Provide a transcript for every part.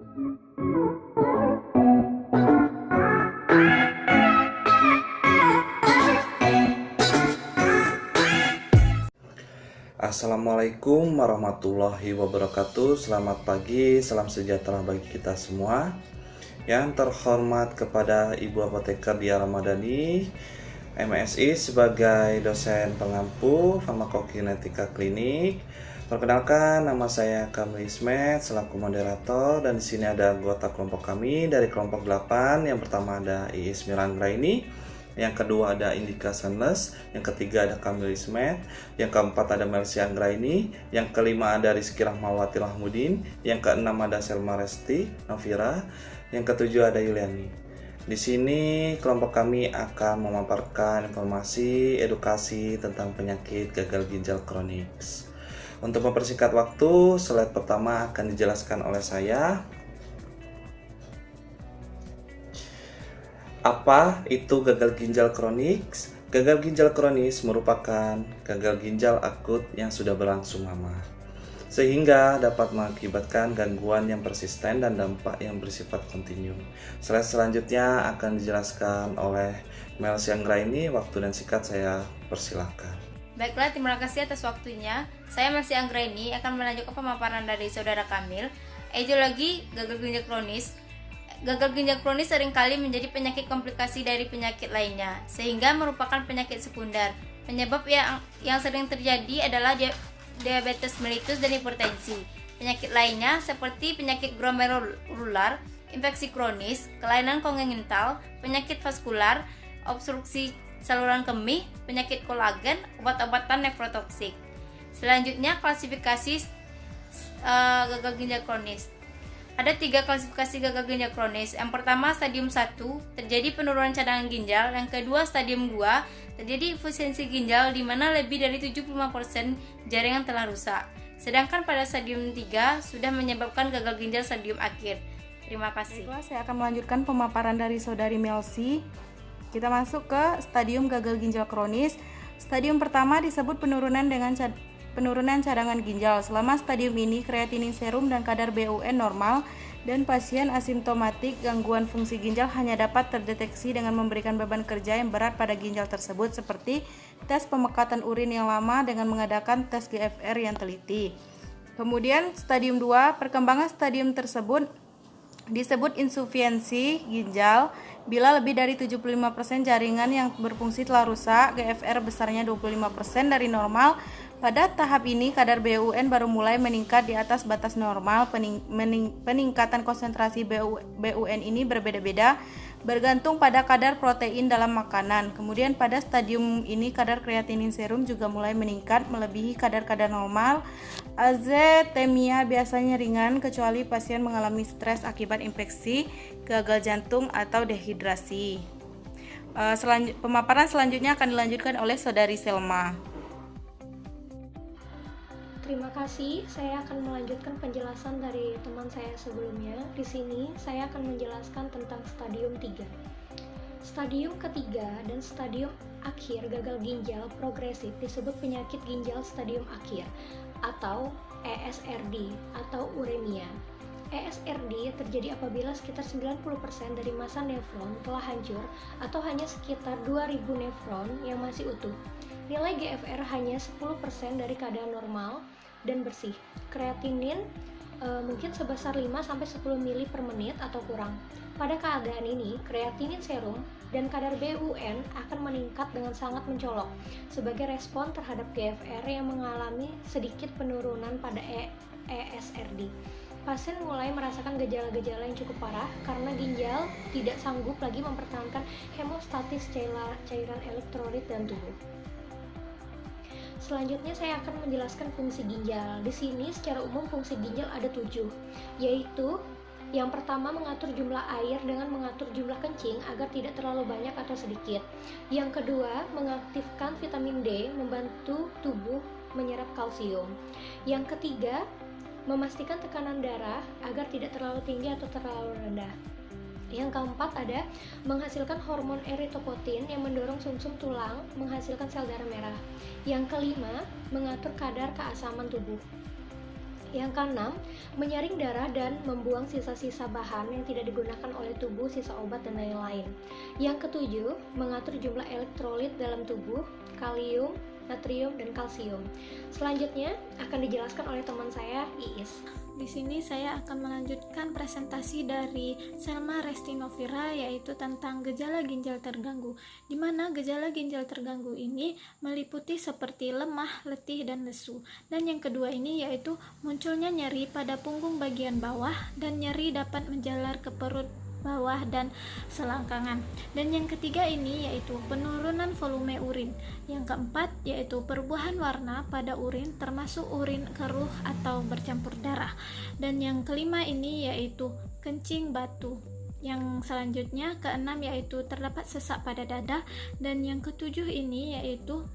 Assalamualaikum warahmatullahi wabarakatuh. Selamat pagi, salam sejahtera bagi kita semua. Yang terhormat kepada Ibu Apoteker Dia Ramadhani, MSI sebagai dosen pengampu farmakokinetika klinik. Perkenalkan, nama saya Kamil Ismet selaku moderator, dan di sini ada anggota kelompok kami dari kelompok 8. Yang pertama ada Iis Miranggraini, yang kedua ada Indika Sanles, yang ketiga ada Kamil Ismet, yang keempat ada Melsi Anggraini, yang kelima ada Rizky Rahmawati Lahmudin, yang keenam ada Selma Resti Novira, yang ketujuh ada Yuliani. Di sini kelompok kami akan memaparkan informasi edukasi tentang penyakit gagal ginjal kronik. Untuk mempersingkat waktu, slide pertama akan dijelaskan oleh saya. Apa itu gagal ginjal kronik? Gagal ginjal kronis merupakan gagal ginjal akut yang sudah berlangsung lama, sehingga dapat mengakibatkan gangguan yang persisten dan dampak yang bersifat kontinu. Slide selanjutnya akan dijelaskan oleh Melsi Anggraini. Waktu dan singkat saya persilahkan. Baiklah, terima kasih atas waktunya. Saya Melsi Anggraini akan melanjutkan pemaparan dari Saudara Kamil. Etiologi gagal ginjal kronis. Gagal ginjal kronis seringkali menjadi penyakit komplikasi dari penyakit lainnya, sehingga merupakan penyakit sekunder. Penyebab yang sering terjadi adalah diabetes mellitus dan hipertensi. Penyakit lainnya seperti penyakit glomerular, infeksi kronis, kelainan kongenital, penyakit vaskular, obstruksi saluran kemih, penyakit kolagen, obat-obatan nefrotoksik. Selanjutnya, klasifikasi gagal ginjal kronis. Ada 3 klasifikasi gagal ginjal kronis. Yang pertama, stadium 1, terjadi penurunan cadangan ginjal. Yang kedua, stadium 2, terjadi efisiensi ginjal di mana lebih dari 75% jaringan telah rusak. Sedangkan pada stadium 3 sudah menyebabkan gagal ginjal stadium akhir. Terima kasih. Baiklah, saya akan melanjutkan pemaparan dari Saudari Melsi. Kita masuk ke stadium gagal ginjal kronis. Stadium pertama disebut penurunan cadangan ginjal. Selama stadium ini, kreatinin serum dan kadar BUN normal, dan pasien asimptomatik gangguan fungsi ginjal hanya dapat terdeteksi dengan memberikan beban kerja yang berat pada ginjal tersebut, seperti tes pemekatan urin yang lama dengan mengadakan tes GFR yang teliti. Kemudian stadium 2, perkembangan stadium tersebut disebut insufiensi ginjal bila lebih dari 75% jaringan yang berfungsi telah rusak, GFR besarnya 25% dari normal. Pada tahap ini kadar BUN baru mulai meningkat di atas batas normal. Peningkatan konsentrasi BUN ini berbeda-beda bergantung pada kadar protein dalam makanan. Kemudian pada stadium ini kadar kreatinin serum juga mulai meningkat melebihi kadar-kadar normal. Azetemia biasanya ringan kecuali pasien mengalami stres akibat infeksi, gagal jantung atau dehidrasi. Pemaparan selanjutnya akan dilanjutkan oleh Saudari Selma. Terima kasih, saya akan melanjutkan penjelasan dari teman saya sebelumnya. Di sini saya akan menjelaskan tentang stadium 3. Stadium ketiga dan stadium akhir gagal ginjal progresif disebut penyakit ginjal stadium akhir atau ESRD atau uremia. ESRD terjadi apabila sekitar 90% dari massa nefron telah hancur atau hanya sekitar 2000 nefron yang masih utuh. Nilai GFR hanya 10% dari kadar normal dan bersih. Kreatinin mungkin sebesar 5-10 mili per menit atau kurang. Pada keadaan ini, kreatinin serum dan kadar BUN akan meningkat dengan sangat mencolok sebagai respon terhadap GFR yang mengalami sedikit penurunan pada ESRD. Pasien mulai merasakan gejala-gejala yang cukup parah karena ginjal tidak sanggup lagi mempertahankan hemostatis cairan elektrolit dalam tubuh. Selanjutnya saya akan menjelaskan fungsi ginjal. Di sini secara umum fungsi ginjal ada 7, yaitu yang pertama mengatur jumlah air dengan mengatur jumlah kencing agar tidak terlalu banyak atau sedikit. Yang kedua, mengaktifkan vitamin D membantu tubuh menyerap kalsium. Yang ketiga, memastikan tekanan darah agar tidak terlalu tinggi atau terlalu rendah. Yang keempat ada menghasilkan hormon eritopoietin yang mendorong sumsum tulang menghasilkan sel darah merah. Yang kelima, mengatur kadar keasaman tubuh. Yang keenam, menyaring darah dan membuang sisa-sisa bahan yang tidak digunakan oleh tubuh, sisa obat, dan lain-lain. Yang ketujuh, mengatur jumlah elektrolit dalam tubuh, kalium, natrium, dan kalsium. Selanjutnya akan dijelaskan oleh teman saya, Iis. Di sini saya akan melanjutkan presentasi dari Selma Restinovira, yaitu tentang gejala ginjal terganggu, di mana gejala ginjal terganggu ini meliputi seperti lemah, letih, dan lesu. Dan yang kedua ini yaitu munculnya nyeri pada punggung bagian bawah dan nyeri dapat menjalar ke perut bawah dan selangkangan. Dan yang ketiga ini yaitu penurunan volume urin. Yang keempat yaitu perubahan warna pada urin, termasuk urin keruh atau bercampur darah. Dan yang kelima ini yaitu kencing batu. Yang selanjutnya keenam yaitu terdapat sesak pada dada. Dan yang ketujuh ini yaitu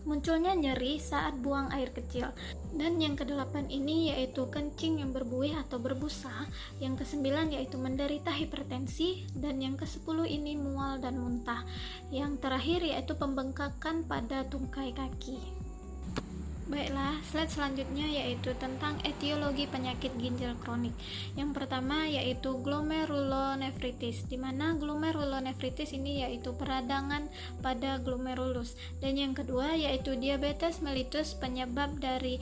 munculnya nyeri saat buang air kecil. Dan yang kedelapan ini yaitu kencing yang berbuih atau berbusa. Yang kesembilan yaitu menderita hipertensi. Dan yang kesepuluh ini mual dan muntah. Yang terakhir yaitu pembengkakan pada tungkai kaki. Baiklah, slide selanjutnya yaitu tentang etiologi penyakit ginjal kronik. Yang pertama yaitu glomerulonefritis, di mana glomerulonefritis ini yaitu peradangan pada glomerulus. Dan yang kedua yaitu diabetes mellitus, penyebab dari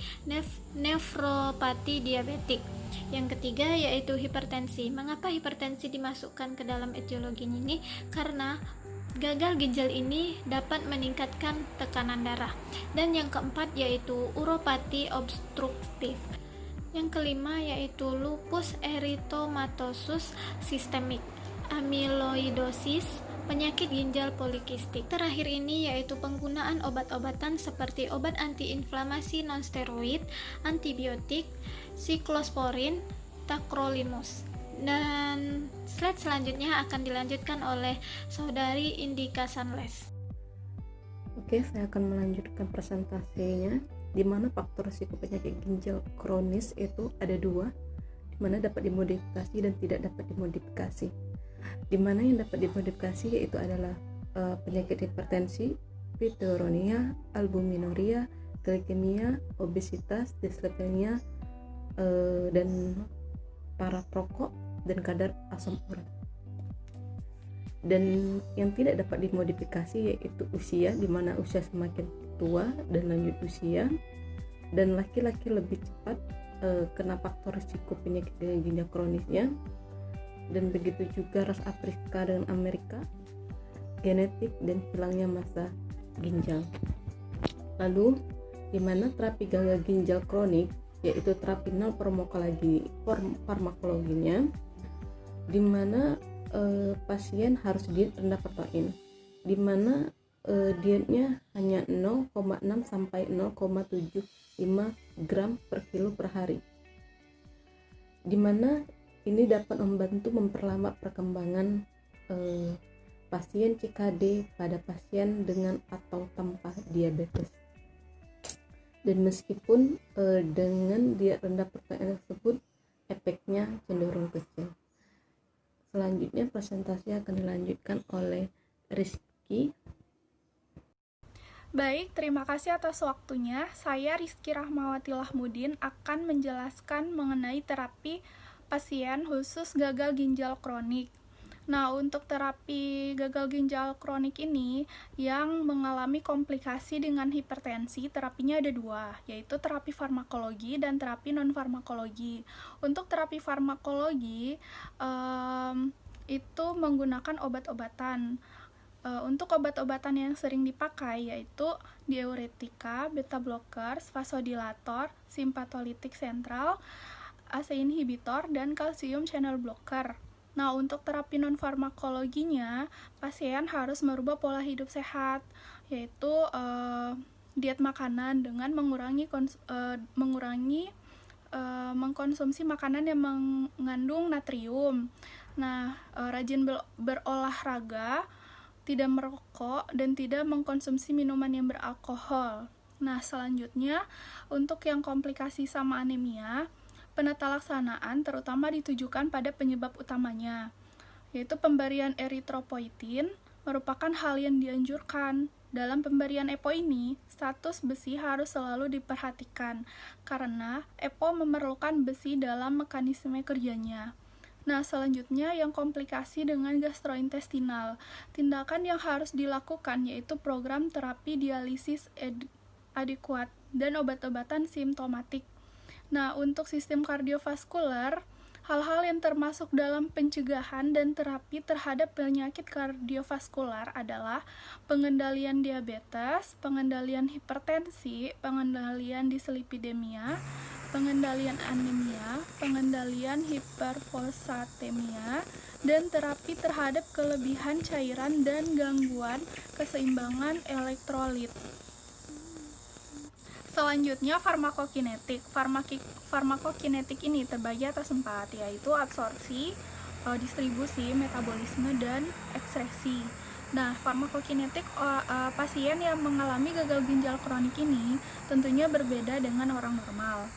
nefropati diabetik. Yang ketiga yaitu hipertensi. Mengapa hipertensi dimasukkan ke dalam etiologi ini? Karena gagal ginjal ini dapat meningkatkan tekanan darah. Dan yang keempat yaitu uropati obstruktif. Yang kelima yaitu lupus eritomatosus sistemik, amyloidosis, penyakit ginjal polikistik. Terakhir ini yaitu penggunaan obat-obatan seperti obat antiinflamasi nonsteroid, antibiotik, siklosporin, tacrolimus. Dan slide selanjutnya akan dilanjutkan oleh saudari Indika Sanles. Oke, saya akan melanjutkan presentasinya, di mana faktor risiko penyakit ginjal kronis itu ada dua, di mana dapat dimodifikasi dan tidak dapat dimodifikasi. Di mana yang dapat dimodifikasi yaitu adalah penyakit hipertensi, pneumonia, albuminuria, glikemia, obesitas, dislipidemia, dan para perokok dan kadar asam urat. Dan yang tidak dapat dimodifikasi yaitu usia, di mana usia semakin tua dan lanjut usia, dan laki-laki lebih cepat kena faktor risiko penyakit ginjal kronisnya. Dan begitu juga ras Afrika dan Amerika, genetik dan hilangnya massa ginjal. Lalu di mana terapi gagal ginjal kronik yaitu terapi non farmakologinya, di mana pasien harus diet rendah protein, di mana dietnya hanya 0,6 sampai 0,75 gram per kilo per hari, di mana ini dapat membantu memperlambat perkembangan pasien CKD pada pasien dengan atau tanpa diabetes. Dan meskipun dengan diet rendah protein tersebut efeknya cenderung kecil. Selanjutnya presentasi akan dilanjutkan oleh Rizky. Baik, terima kasih atas waktunya. Saya Rizky Rahmawati Lahmudin akan menjelaskan mengenai terapi pasien khusus gagal ginjal kronik. Nah, untuk terapi gagal ginjal kronik ini yang mengalami komplikasi dengan hipertensi, terapinya ada dua, yaitu terapi farmakologi dan terapi non-farmakologi. Untuk terapi farmakologi, itu menggunakan obat-obatan. Untuk obat-obatan yang sering dipakai yaitu diuretika, beta blockers, vasodilator, simpatolitik sentral, ACE inhibitor, dan kalsium channel blocker. Nah, untuk terapi non-farmakologinya, pasien harus merubah pola hidup sehat, yaitu diet makanan dengan mengkonsumsi makanan yang mengandung natrium. Nah, rajin berolahraga, tidak merokok, dan tidak mengkonsumsi minuman yang beralkohol. Nah, selanjutnya, untuk yang komplikasi sama anemia, penata laksanaan terutama ditujukan pada penyebab utamanya, yaitu pemberian eritropoietin merupakan hal yang dianjurkan dalam pemberian EPO ini, status besi harus selalu diperhatikan karena EPO memerlukan besi dalam mekanisme kerjanya. Nah, selanjutnya yang komplikasi dengan gastrointestinal. Tindakan yang harus dilakukan yaitu program terapi dialisis adekuat dan obat-obatan simptomatik. Nah, untuk sistem kardiovaskular, hal-hal yang termasuk dalam pencegahan dan terapi terhadap penyakit kardiovaskular adalah pengendalian diabetes, pengendalian hipertensi, pengendalian dislipidemia, pengendalian anemia, pengendalian hiperfosfatemia, dan terapi terhadap kelebihan cairan dan gangguan keseimbangan elektrolit. Selanjutnya farmakokinetik. Farmakokinetik ini terbagi atas 4, yaitu absorpsi, distribusi, metabolisme, dan ekskresi. Nah, farmakokinetik pasien yang mengalami gagal ginjal kronik ini tentunya berbeda dengan orang normal.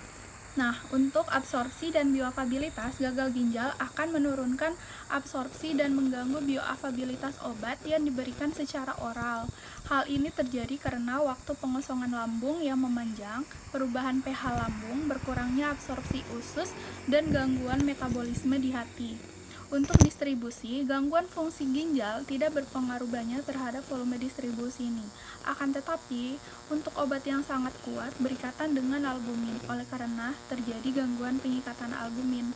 Nah, untuk absorpsi dan bioafabilitas, gagal ginjal akan menurunkan absorpsi dan mengganggu bioafabilitas obat yang diberikan secara oral. Hal ini terjadi karena waktu pengosongan lambung yang memanjang, perubahan pH lambung, berkurangnya absorpsi usus, dan gangguan metabolisme di hati. Untuk distribusi, gangguan fungsi ginjal tidak berpengaruh banyak terhadap volume distribusi ini. Akan tetapi, untuk obat yang sangat kuat berikatan dengan albumin, oleh karena terjadi gangguan pengikatan albumin,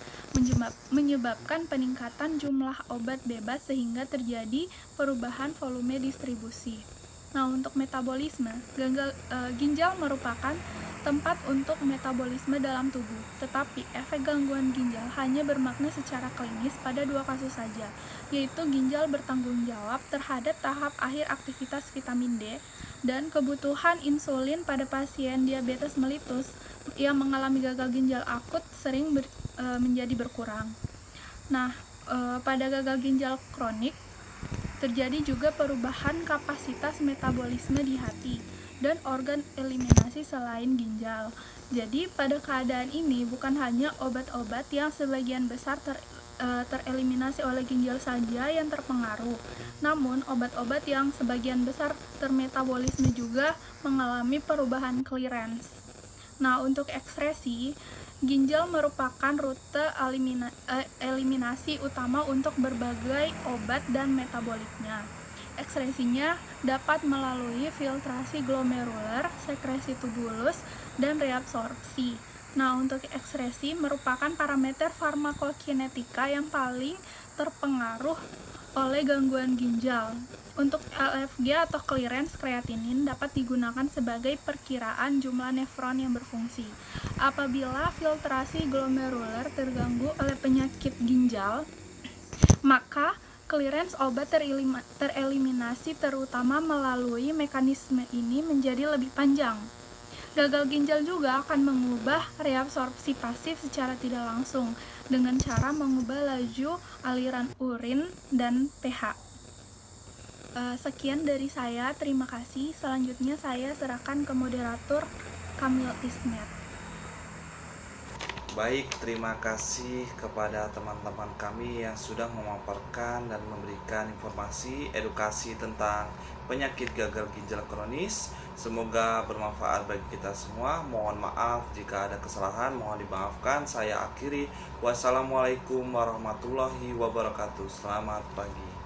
menyebabkan peningkatan jumlah obat bebas sehingga terjadi perubahan volume distribusi. Nah, untuk metabolisme, ginjal merupakan tempat untuk metabolisme dalam tubuh, tetapi efek gangguan ginjal hanya bermakna secara klinis pada 2 kasus saja, yaitu ginjal bertanggung jawab terhadap tahap akhir aktivitas vitamin D dan kebutuhan insulin pada pasien diabetes mellitus yang mengalami gagal ginjal akut sering menjadi berkurang. Nah, pada gagal ginjal kronik terjadi juga perubahan kapasitas metabolisme di hati dan organ eliminasi selain ginjal. Jadi pada keadaan ini bukan hanya obat-obat yang sebagian besar tereliminasi oleh ginjal saja yang terpengaruh, namun obat-obat yang sebagian besar termetabolisme juga mengalami perubahan clearance. Nah, untuk ekskresi, ginjal merupakan rute eliminasi utama untuk berbagai obat dan metabolitnya. Ekskresinya dapat melalui filtrasi glomeruler, sekresi tubulus, dan reabsorpsi. Nah, untuk ekskresi merupakan parameter farmakokinetika yang paling terpengaruh oleh gangguan ginjal. Untuk LFG atau clearance kreatinin dapat digunakan sebagai perkiraan jumlah nefron yang berfungsi. Apabila filtrasi glomeruler terganggu oleh penyakit ginjal, maka clearance obat tereliminasi terutama melalui mekanisme ini menjadi lebih panjang. Gagal ginjal juga akan mengubah reabsorpsi pasif secara tidak langsung dengan cara mengubah laju aliran urin dan pH. Sekian dari saya, terima kasih. Selanjutnya saya serahkan ke moderator Kamil Ismet. Baik, terima kasih kepada teman-teman kami yang sudah memaparkan dan memberikan informasi edukasi tentang penyakit gagal ginjal kronis. Semoga bermanfaat bagi kita semua. Mohon maaf jika ada kesalahan, mohon dimaafkan. Saya akhiri. Wassalamualaikum warahmatullahi wabarakatuh. Selamat pagi.